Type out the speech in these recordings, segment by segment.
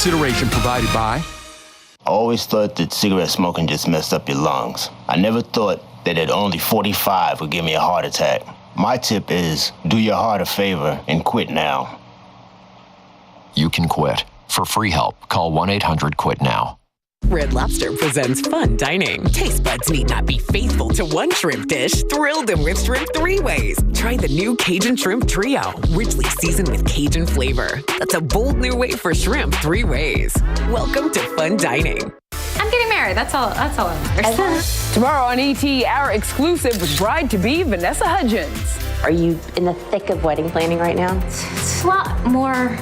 Consideration provided by. I always thought that cigarette smoking just messed up your lungs. I never thought that at only 45 would give me a heart attack. My tip is do your heart a favor and quit now. You can quit. For free help, call 1-800-QUIT-NOW. Red Lobster presents fun dining. Taste buds need not be faithful to one shrimp dish. Thrill them with shrimp 3 ways. Try the new Cajun Shrimp Trio, richly seasoned with Cajun flavor. That's a bold new way for shrimp 3 ways. Welcome to fun dining. I'm getting married. That's all I matter. Tomorrow on ET, our exclusive with bride-to-be Vanessa Hudgens. Are you in the thick of wedding planning right now? It's a lot more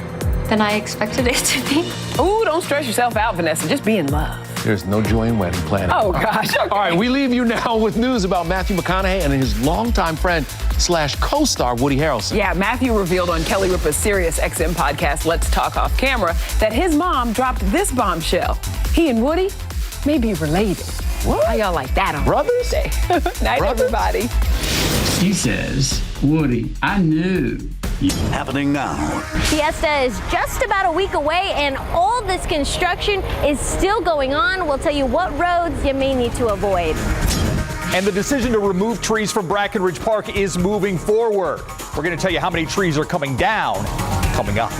than I expected it to be. Ooh, don't stress yourself out, Vanessa. Just be in love. There's no joy in wedding planning. Oh, gosh. Okay. All right, we leave you now with news about Matthew McConaughey and his longtime friend / co-star Woody Harrelson. Yeah, Matthew revealed on Kelly Ripa's Sirius XM podcast, Let's Talk Off Camera, that his mom dropped this bombshell. He and Woody may be related. What? How y'all like that on Brothers? Day? Night, Brothers? everybody. He says, Woody, I knew. Happening now. Fiesta is just about a week away, and all this construction is still going on. We'll tell you what roads you may need to avoid. And the decision to remove trees from Brackenridge Park is moving forward. We're going to tell you how many trees are coming down coming up.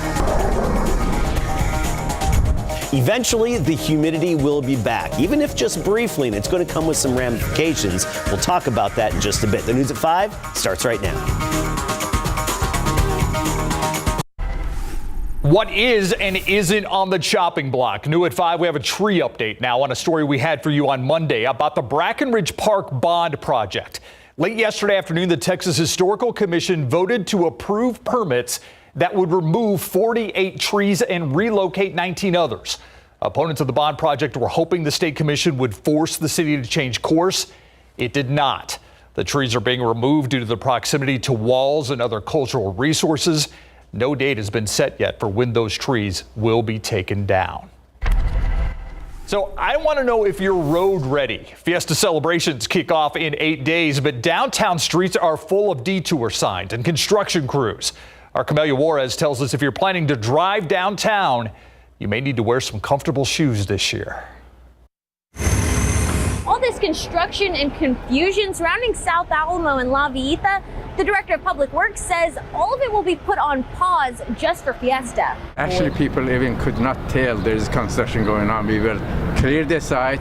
Eventually, the humidity will be back, even if just briefly, and it's going to come with some ramifications. We'll talk about that in just a bit. The News at 5 starts right now. What is and isn't on the chopping block? New at 5, we have a tree update now on a story we had for you on Monday about the Brackenridge Park bond project. Late yesterday afternoon, the Texas Historical Commission voted to approve permits that would remove 48 trees and relocate 19 others. Opponents of the bond project were hoping the state commission would force the city to change course. It did not. The trees are being removed due to the proximity to walls and other cultural resources. No date has been set yet for when those trees will be taken down. So I want to know if you're road ready. Fiesta celebrations kick off in 8 days, but downtown streets are full of detour signs and construction crews. Our Camelia Juarez tells us if you're planning to drive downtown, you may need to wear some comfortable shoes this year. All this construction and confusion surrounding South Alamo and La Villita, the director of public works says all of it will be put on pause just for Fiesta. Actually, people even could not tell there's construction going on. We will clear the site.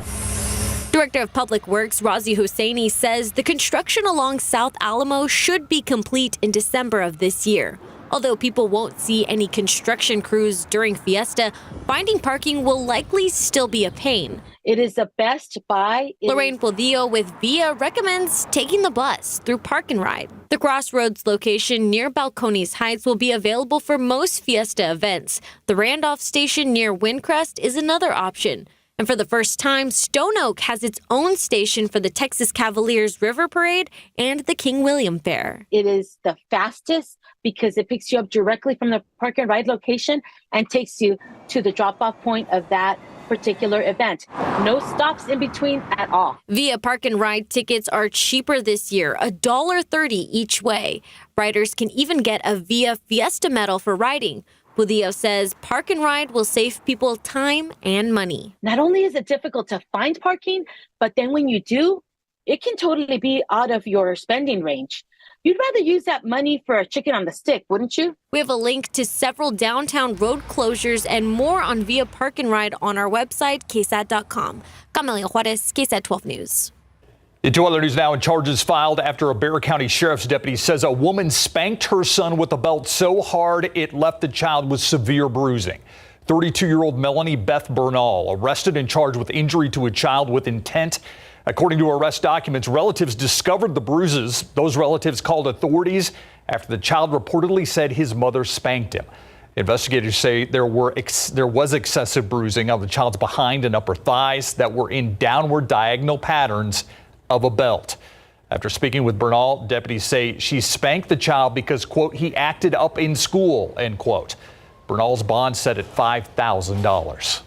Director of Public Works Razi Hosseini says the construction along South Alamo should be complete in December of this year. Although people won't see any construction crews during Fiesta, finding parking will likely still be a pain. It is the best buy. Lorraine Podillo with VIA recommends taking the bus through Park and Ride. The Crossroads location near Balcones Heights will be available for most Fiesta events. The Randolph station near Windcrest is another option. And for the first time, Stone Oak has its own station for the Texas Cavaliers River Parade and the King William Fair. It is the fastest because it picks you up directly from the Park and Ride location and takes you to the drop-off point of that particular event. No stops in between at all. VIA Park and Ride tickets are cheaper this year, $1.30 each way. Riders can even get a VIA Fiesta medal for riding. Budillo says Park and Ride will save people time and money. Not only is it difficult to find parking, but then when you do, it can totally be out of your spending range. You'd rather use that money for a chicken on the stick, wouldn't you? We have a link to several downtown road closures and more on VIA Park and Ride on our website, KSAT.com. Camelia Juarez, KSAT 12 News. Into other news now, and charges filed after a Bexar County Sheriff's deputy says a woman spanked her son with a belt so hard it left the child with severe bruising. 32-year-old Melanie Beth Bernal arrested and charged with injury to a child with intent. According to arrest documents, relatives discovered the bruises. Those relatives called authorities after the child reportedly said his mother spanked him. Investigators say there was excessive bruising on the child's behind and upper thighs that were in downward diagonal patterns of a belt. After speaking with Bernal, deputies say she spanked the child because, quote, he acted up in school, end quote. Bernal's bond set at $5,000.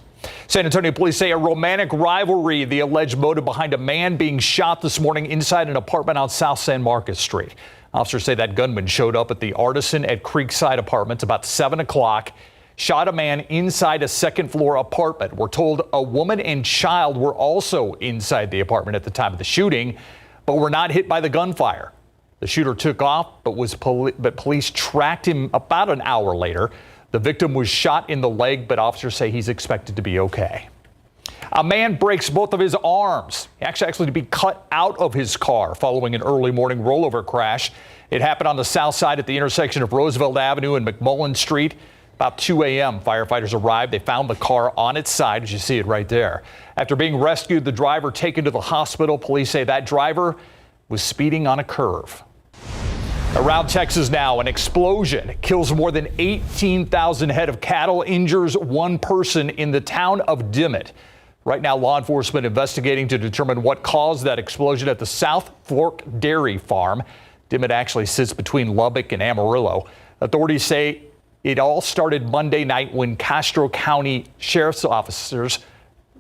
San Antonio police say a romantic rivalry, the alleged motive behind a man being shot this morning inside an apartment on South San Marcos Street. Officers say that gunman showed up at the Artisan at Creekside Apartments about 7 o'clock. shot a man inside a second-floor apartment. We're told a woman and child were also inside the apartment at the time of the shooting, but were not hit by the gunfire. The shooter took off, but police tracked him about an hour later. The victim was shot in the leg, but officers say he's expected to be okay. A man breaks both of his arms. He actually had to be cut out of his car following an early morning rollover crash. It happened on the south side at the intersection of Roosevelt Avenue and McMullen Street. About 2 a.m., firefighters arrived. They found the car on its side, as you see it right there. After being rescued, the driver taken to the hospital. Police say that driver was speeding on a curve. Around Texas now, an explosion kills more than 18,000 head of cattle, injures one person in the town of Dimmitt. Right now, law enforcement investigating to determine what caused that explosion at the South Fork Dairy Farm. Dimmitt actually sits between Lubbock and Amarillo. Authorities say it all started Monday night when Castro County sheriff's officers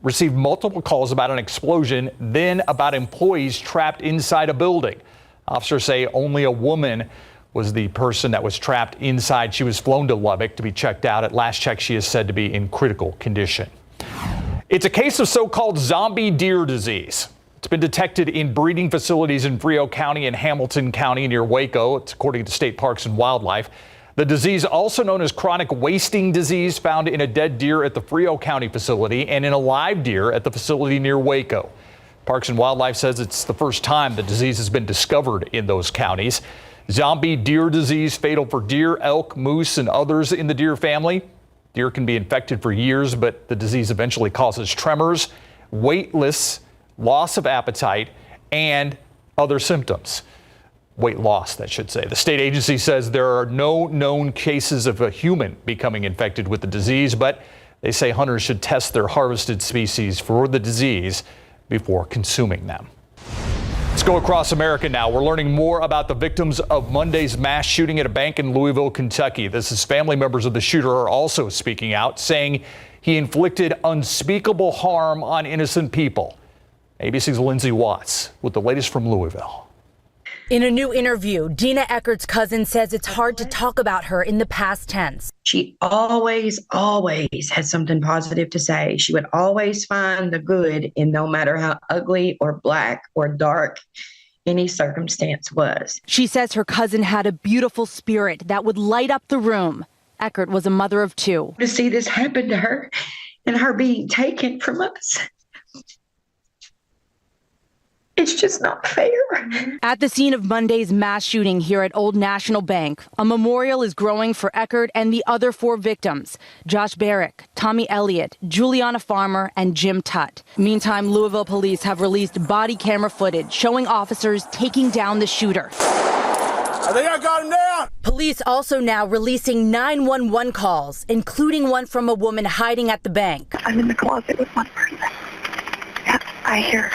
received multiple calls about an explosion, then about employees trapped inside a building. Officers say only a woman was the person that was trapped inside. She was flown to Lubbock to be checked out. At last check, she is said to be in critical condition. It's a case of so-called zombie deer disease. It's been detected in breeding facilities in Frio County and Hamilton County near Waco. It's according to State Parks and Wildlife. The disease, also known as chronic wasting disease, found in a dead deer at the Frio County facility and in a live deer at the facility near Waco. Parks and Wildlife says it's the first time the disease has been discovered in those counties. Zombie deer disease, fatal for deer, elk, moose, and others in the deer family. Deer can be infected for years, but the disease eventually causes tremors, weightless, loss of appetite, and other symptoms. Weight loss, that should say. The state agency says there are no known cases of a human becoming infected with the disease, but they say hunters should test their harvested species for the disease before consuming them. Let's go across America now. We're learning more about the victims of Monday's mass shooting at a bank in Louisville, Kentucky. This is family members of the shooter are also speaking out, saying he inflicted unspeakable harm on innocent people. ABC's Lindsay Watts with the latest from Louisville. In a new interview, Dina Eckert's cousin says it's hard to talk about her in the past tense. She always had something positive to say. She would always find the good in no matter how ugly or black or dark any circumstance was. She says her cousin had a beautiful spirit that would light up the room. Eckert was a mother of two. To see this happen to her and her being taken from us, it's just not fair. At the scene of Monday's mass shooting here at Old National Bank, a memorial is growing for Eckert and the other four victims, Josh Barrick, Tommy Elliott, Juliana Farmer, and Jim Tutt. Meantime, Louisville police have released body camera footage showing officers taking down the shooter. I think I got him down. Police also now releasing 911 calls, including one from a woman hiding at the bank. I'm in the closet with one person. Yeah, I hear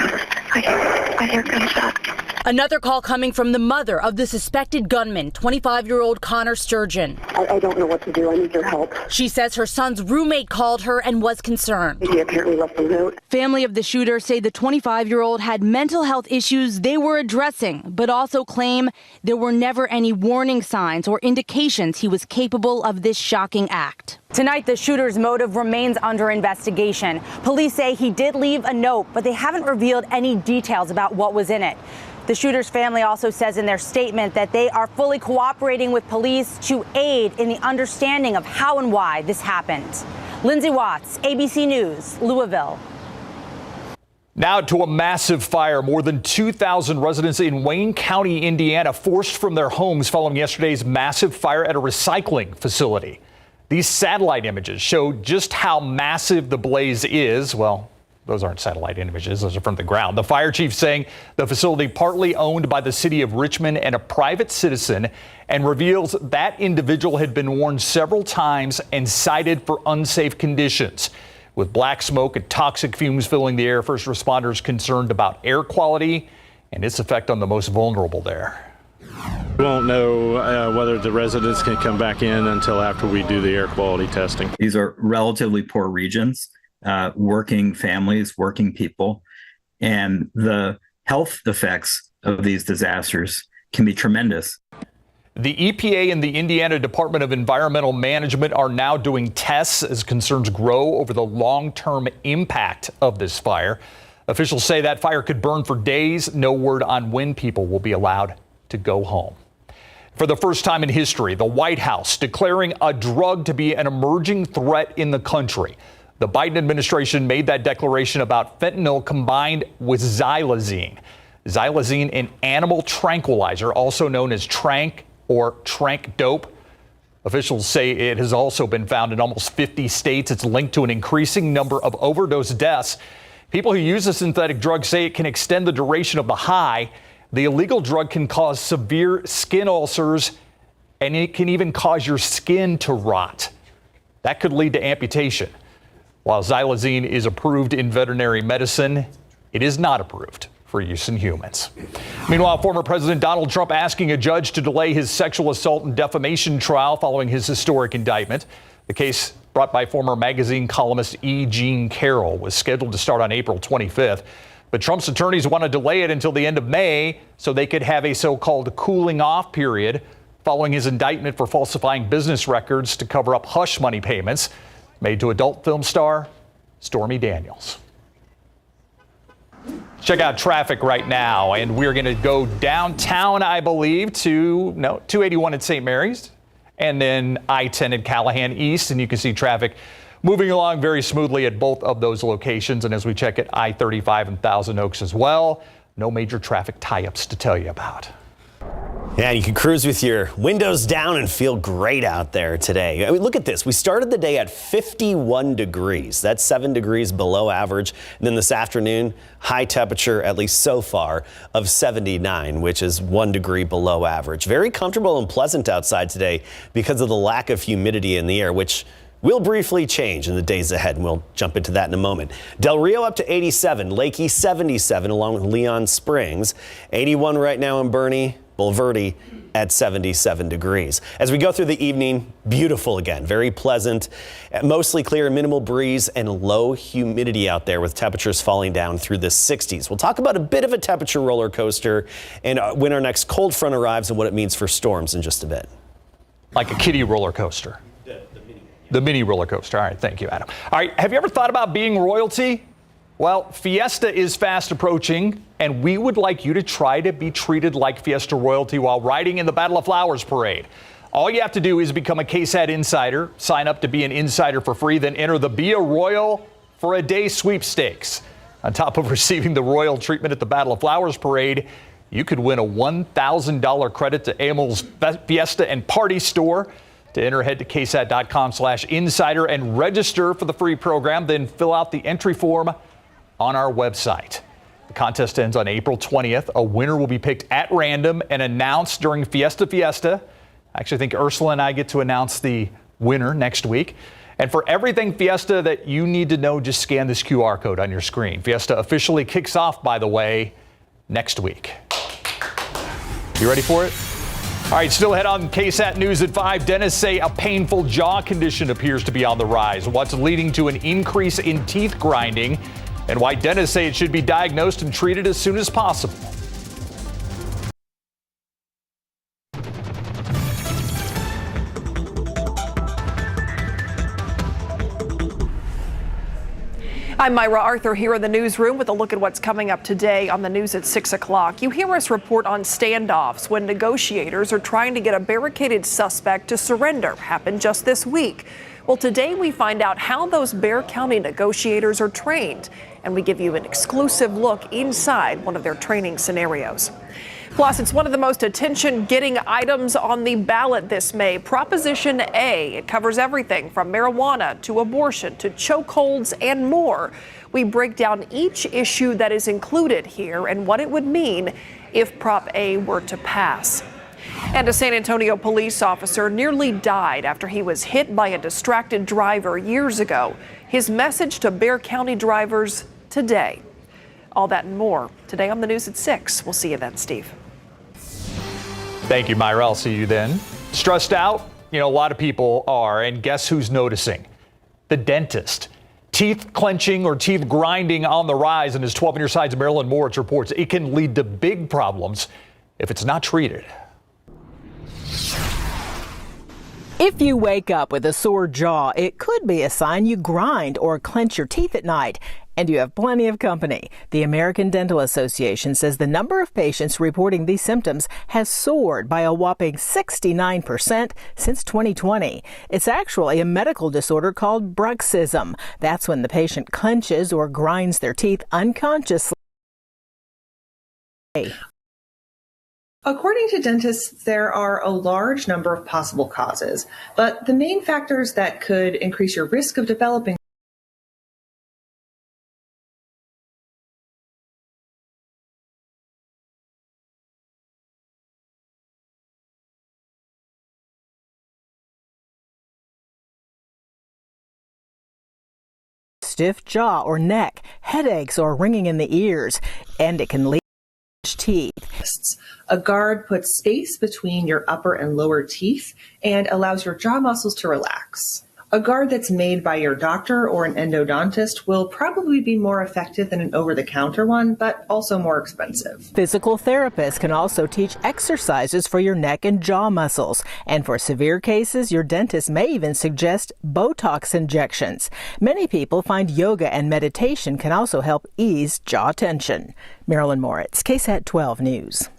gunshots. Another call coming from the mother of the suspected gunman, 25-year-old Connor Sturgeon. I don't know what to do. I need your help. She says her son's roommate called her and was concerned. He apparently left a note. Family of the shooter say the 25-year-old had mental health issues they were addressing, but also claim there were never any warning signs or indications he was capable of this shocking act. Tonight, the shooter's motive remains under investigation. Police say he did leave a note, but they haven't revealed any details about what was in it. The shooter's family also says in their statement that they are fully cooperating with police to aid in the understanding of how and why this happened. Lindsay Watts, ABC News, Louisville. Now to a massive fire. More than 2,000 residents in Wayne County, Indiana, forced from their homes following yesterday's massive fire at a recycling facility. These satellite images show just how massive the blaze is. Well, those aren't satellite images, those are from the ground. The fire chief saying the facility partly owned by the city of Richmond and a private citizen, and reveals that individual had been warned several times and cited for unsafe conditions. With black smoke and toxic fumes filling the air, first responders concerned about air quality and its effect on the most vulnerable there. We won't know whether the residents can come back in until after we do the air quality testing. These are relatively poor regions. Working families, working people, and the health effects of these disasters can be tremendous. The EPA and the Indiana Department of Environmental Management are now doing tests as concerns grow over the long-term impact of this fire. Officials say that fire could burn for days. No word on when people will be allowed to go home. For the first time in history, the White House declaring a drug to be an emerging threat in the country. The Biden administration made that declaration about fentanyl combined with xylazine. Xylazine, an animal tranquilizer, also known as trank or trank dope. Officials say it has also been found in almost 50 states. It's linked to an increasing number of overdose deaths. People who use the synthetic drug say it can extend the duration of the high. The illegal drug can cause severe skin ulcers, and it can even cause your skin to rot. That could lead to amputation. While xylazine is approved in veterinary medicine, it is not approved for use in humans. Meanwhile, former President Donald Trump asking a judge to delay his sexual assault and defamation trial following his historic indictment. The case, brought by former magazine columnist E. Jean Carroll, was scheduled to start on April 25th. But Trump's attorneys want to delay it until the end of May so they could have a so-called cooling off period following his indictment for falsifying business records to cover up hush money payments made to adult film star Stormy Daniels. Check out traffic right now, and we're going to go downtown, I believe, to 281 at St. Mary's, and then I-10 at Callahan East, and you can see traffic moving along very smoothly at both of those locations. And as we check at I-35 and Thousand Oaks as well, no major traffic tie-ups to tell you about. Yeah, you can cruise with your windows down and feel great out there today. I mean, look at this. We started the day at 51 degrees. That's 7 degrees below average. And then this afternoon, high temperature, at least so far, of 79, which is 1 degree below average. Very comfortable and pleasant outside today because of the lack of humidity in the air, which will briefly change in the days ahead, and we'll jump into that in a moment. Del Rio up to 87, Lakey 77, along with Leon Springs. 81 right now in Bernie. Bulverde at 77 degrees. As we go through the evening, beautiful again, very pleasant, mostly clear, minimal breeze and low humidity out there with temperatures falling down through the 60s. We'll talk about a bit of a temperature roller coaster and when our next cold front arrives and what it means for storms in just a bit. Like a kiddie roller coaster. The mini roller coaster. All right, thank you, Adam. All right, have you ever thought about being royalty? Well, Fiesta is fast approaching, and we would like you to try to be treated like Fiesta royalty while riding in the Battle of Flowers parade. All you have to do is become a KSAT insider, sign up to be an insider for free, then enter the Be a Royal for a Day sweepstakes. On top of receiving the royal treatment at the Battle of Flowers parade, you could win a $1,000 credit to AML's Fiesta and Party store. To enter, head to ksat.com/insider and register for the free program, then fill out the entry form on our website. The contest ends on April 20th. A winner will be picked at random and announced during Fiesta. I actually think Ursula and I get to announce the winner next week. And for everything Fiesta that you need to know, just scan this QR code on your screen. Fiesta officially kicks off, by the way, next week. You ready for it? All right, still ahead on KSAT News at 5. Dentists say a painful jaw condition appears to be on the rise. What's leading to an increase in teeth grinding, and why dentists say it should be diagnosed and treated as soon as possible. I'm Myra Arthur here in the newsroom with a look at what's coming up today on the news at 6 o'clock. You hear us report on standoffs when negotiators are trying to get a barricaded suspect to surrender. Happened just this week. Well, today we find out how those Bexar County negotiators are trained, and we give you an exclusive look inside one of their training scenarios. Plus, it's one of the most attention-getting items on the ballot this May, Proposition A. It covers everything from marijuana to abortion to chokeholds and more. We break down each issue that is included here and what it would mean if Prop A were to pass. And a San Antonio police officer nearly died after he was hit by a distracted driver years ago. His message to Bexar County drivers today. All that and more today on the news at 6. We'll see you then, Steve. Thank you, Myra. I'll see you then. Stressed out? You know, a lot of people are. And guess who's noticing? The dentist. Teeth clenching or teeth grinding on the rise. And as 12 on your side's Marilyn Moritz reports, it can lead to big problems if it's not treated. If you wake up with a sore jaw, it could be a sign you grind or clench your teeth at night. And you have plenty of company. The American Dental Association says the number of patients reporting these symptoms has soared by a whopping 69% since 2020. It's actually a medical disorder called bruxism. That's when the patient clenches or grinds their teeth unconsciously. According to dentists, there are a large number of possible causes, but the main factors that could increase your risk of developing stiff jaw or neck, headaches or ringing in the ears, and it can lead to teeth. A guard puts space between your upper and lower teeth and allows your jaw muscles to relax. A guard that's made by your doctor or an endodontist will probably be more effective than an over-the-counter one, but also more expensive. Physical therapists can also teach exercises for your neck and jaw muscles. And for severe cases, your dentist may even suggest Botox injections. Many people find yoga and meditation can also help ease jaw tension. Marilyn Moritz, KSAT 12 News.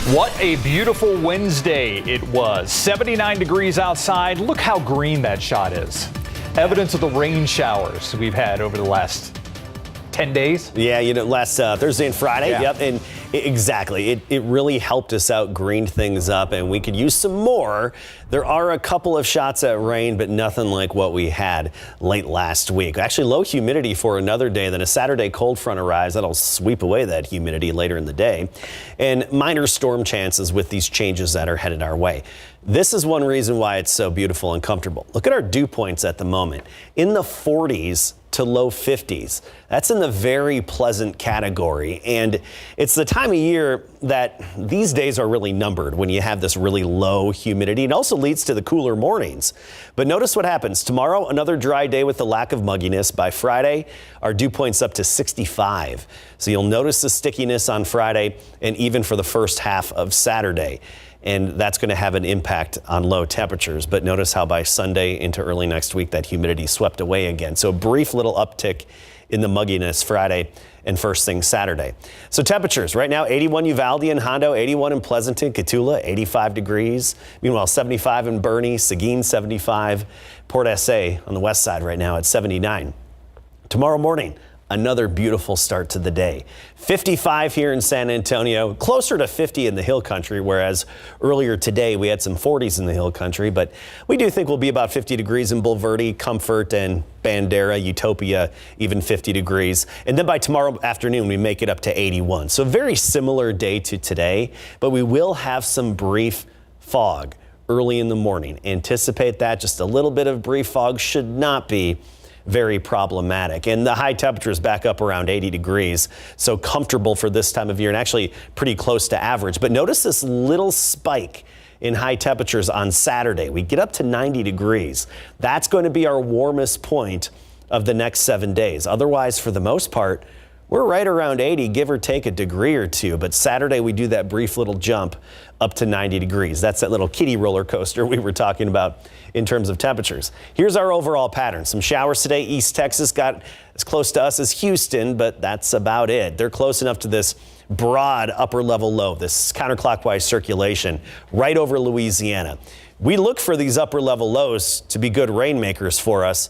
What a beautiful Wednesday it was. 79 degrees outside. Look how green that shot is. Evidence of the rain showers we've had over the last 10 days. Yeah, last Thursday and Friday. Yeah. Yep, and exactly. It really helped us out, greened things up, and we could use some more. There are a couple of shots at rain, but nothing like what we had late last week. Actually, low humidity for another day. Then a Saturday cold front arrives. That'll sweep away that humidity later in the day. And minor storm chances with these changes that are headed our way. This is one reason why it's so beautiful and comfortable. Look at our dew points at the moment. In the 40s to low 50s. That's in the very pleasant category. And it's the time of year that these days are really numbered when you have this really low humidity. It also leads to the cooler mornings. But notice what happens. Tomorrow, another dry day with the lack of mugginess. By Friday, our dew point's up to 65. So you'll notice the stickiness on Friday and even for the first half of Saturday. And that's going to have an impact on low temperatures. But notice how by Sunday into early next week, that humidity swept away again. So a brief little uptick in the mugginess Friday and first thing Saturday. So temperatures right now, 81 Uvalde and Hondo, 81 in Pleasanton, Cotulla, 85 degrees. Meanwhile, 75 in Bernie, Seguin, 75. Port SA on the west side right now at 79. Tomorrow morning, another beautiful start to the day. 55 here in San Antonio, closer to 50 in the Hill Country, whereas earlier today we had some 40s in the Hill Country, but we do think we'll be about 50 degrees in Bulverde, Comfort, and Bandera, Utopia, even 50 degrees. And then by tomorrow afternoon, we make it up to 81. So very similar day to today, but we will have some brief fog early in the morning. Anticipate that. Just a little bit of brief fog should not be very problematic. And the high temperatures back up around 80 degrees. So comfortable for this time of year and actually pretty close to average. But notice this little spike in high temperatures on Saturday. We get up to 90 degrees. That's going to be our warmest point of the next 7 days. Otherwise, for the most part, we're right around 80, give or take a degree or two. But Saturday, we do that brief little jump up to 90 degrees. That's that little kiddie roller coaster we were talking about in terms of temperatures. Here's our overall pattern. Some showers today. East Texas got as close to us as Houston, but that's about it. They're close enough to this broad upper level low, this counterclockwise circulation right over Louisiana. We look for these upper level lows to be good rainmakers for us.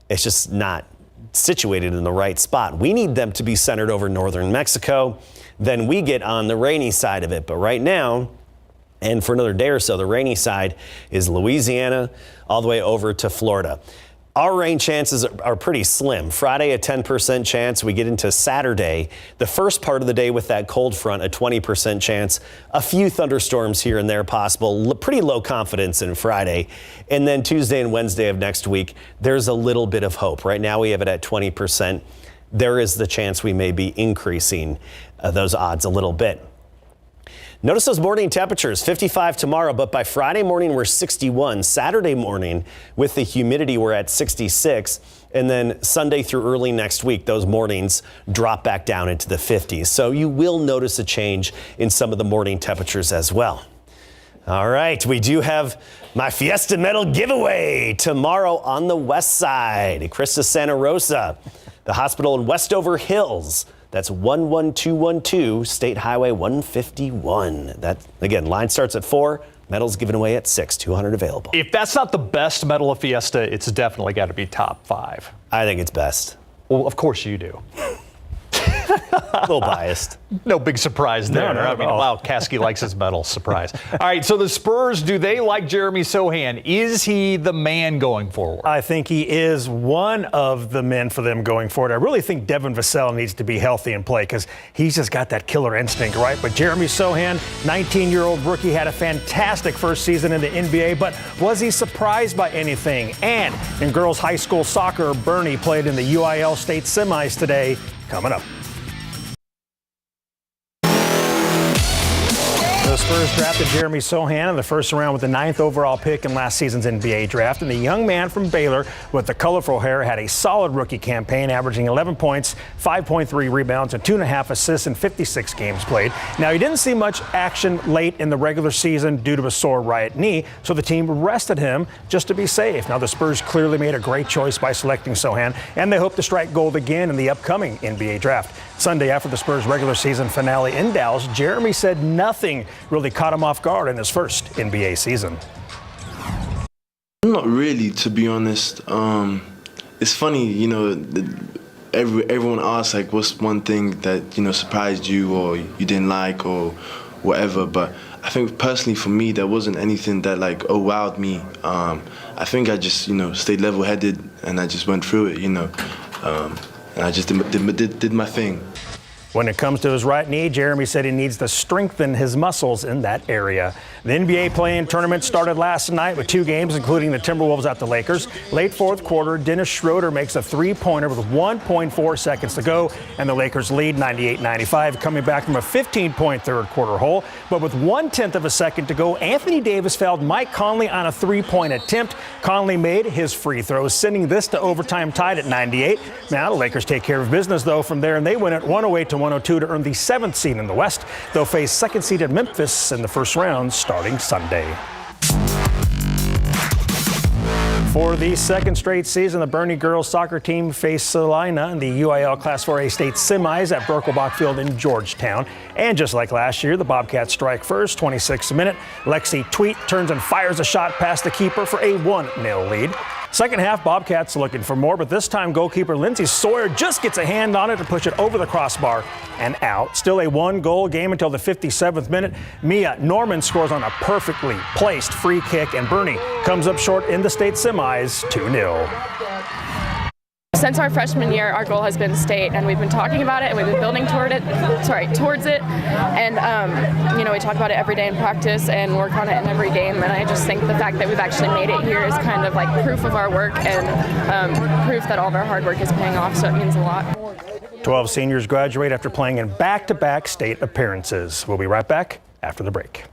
It's just not situated in the right spot. We need them to be centered over northern Mexico. Then we get on the rainy side of it. But right now, and for another day or so, the rainy side is Louisiana all the way over to Florida. Our rain chances are pretty slim. Friday, a 10% chance. We get into Saturday, the first part of the day with that cold front, a 20% chance. A few thunderstorms here and there possible. Pretty low confidence in Friday. And then Tuesday and Wednesday of next week, there's a little bit of hope. Right now we have it at 20%. There is the chance we may be increasing those odds a little bit. Notice those morning temperatures, 55 tomorrow, but by Friday morning, we're 61. Saturday morning, with the humidity, we're at 66. And then Sunday through early next week, those mornings drop back down into the 50s. So you will notice a change in some of the morning temperatures as well. All right, we do have my Fiesta medal giveaway tomorrow on the west side. Krista Santa Rosa, the hospital in Westover Hills. That's 11212 State Highway 151. That, again, line starts at 4. Medals given away at 6. 200 available. If that's not the best medal of Fiesta, it's definitely got to be top 5. I think it's best. Well, of course you do. A little biased. No big surprise there. No, I mean, wow, Kasky likes his medal. Surprise. All right, so the Spurs, do they like Jeremy Sohan? Is he the man going forward? I think he is one of the men for them going forward. I really think Devin Vassell needs to be healthy and play because he's just got that killer instinct, right? But Jeremy Sohan, 19-year-old rookie, had a fantastic first season in the NBA, but was he surprised by anything? And in girls high school soccer, Bernie played in the UIL state semis today. Coming up. The Spurs drafted Jeremy Sohan in the first round with the 9th overall pick in last season's NBA draft. And the young man from Baylor with the colorful hair had a solid rookie campaign, averaging 11 points, 5.3 rebounds, and 2.5 assists in 56 games played. Now, he didn't see much action late in the regular season due to a sore right knee, so the team rested him just to be safe. Now, the Spurs clearly made a great choice by selecting Sohan, and they hope to strike gold again in the upcoming NBA draft. Sunday, after the Spurs' regular season finale in Dallas, Jeremy said nothing really caught him off guard in his first NBA season. Not really, to be honest. It's funny, you know, everyone asks, like, what's one thing that, you know, surprised you or you didn't like or whatever. But I think personally for me, there wasn't anything that, like, wowed me. I think I just, you know, stayed level-headed and I just went through it, you know. And I just did my thing. When it comes to his right knee, Jeremy said he needs to strengthen his muscles in that area. The NBA play-in tournament started last night with 2 games, including the Timberwolves at the Lakers. Late fourth quarter, Dennis Schroeder makes a 3-pointer with 1.4 seconds to go, and the Lakers lead 98-95, coming back from a 15-point third quarter hole. But with 1/10 of a second to go, Anthony Davis fouled Mike Conley on a 3-point attempt. Conley made his free throws, sending this to overtime tied at 98. Now the Lakers take care of business, though, from there, and they win at 108-102 to earn the 7th seed in the West. They'll face second-seeded Memphis in the first round starting Sunday. For the second straight season, the Bernie girls soccer team faced Salina in the UIL Class 4A state semis at Birkelbach Field in Georgetown. And just like last year, the Bobcats strike first, 26th minute. Lexi Tweet turns and fires a shot past the keeper for a 1-0 lead. Second half, Bobcats looking for more, but this time goalkeeper Lindsay Sawyer just gets a hand on it to push it over the crossbar and out. Still a 1-goal game until the 57th minute. Mia Norman scores on a perfectly placed free kick, and Bernie comes up short in the state semis 2-0. Since our freshman year, our goal has been state, and we've been talking about it, and we've been building towards it. And, you know, we talk about it every day in practice and work on it in every game. And I just think the fact that we've actually made it here is kind of like proof of our work and proof that all of our hard work is paying off. So it means a lot. 12 seniors graduate after playing in back-to-back state appearances. We'll be right back after the break.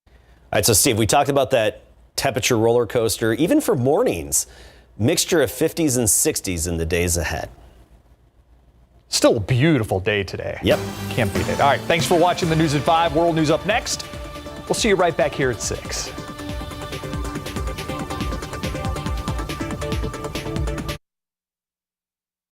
All right, so Steve, we talked about that temperature roller coaster, even for mornings. Mixture of 50s and 60s in the days ahead. Still a beautiful day today. Yep. Can't beat it. All right, thanks for watching the News at 5. World News up next. We'll see you right back here at 6.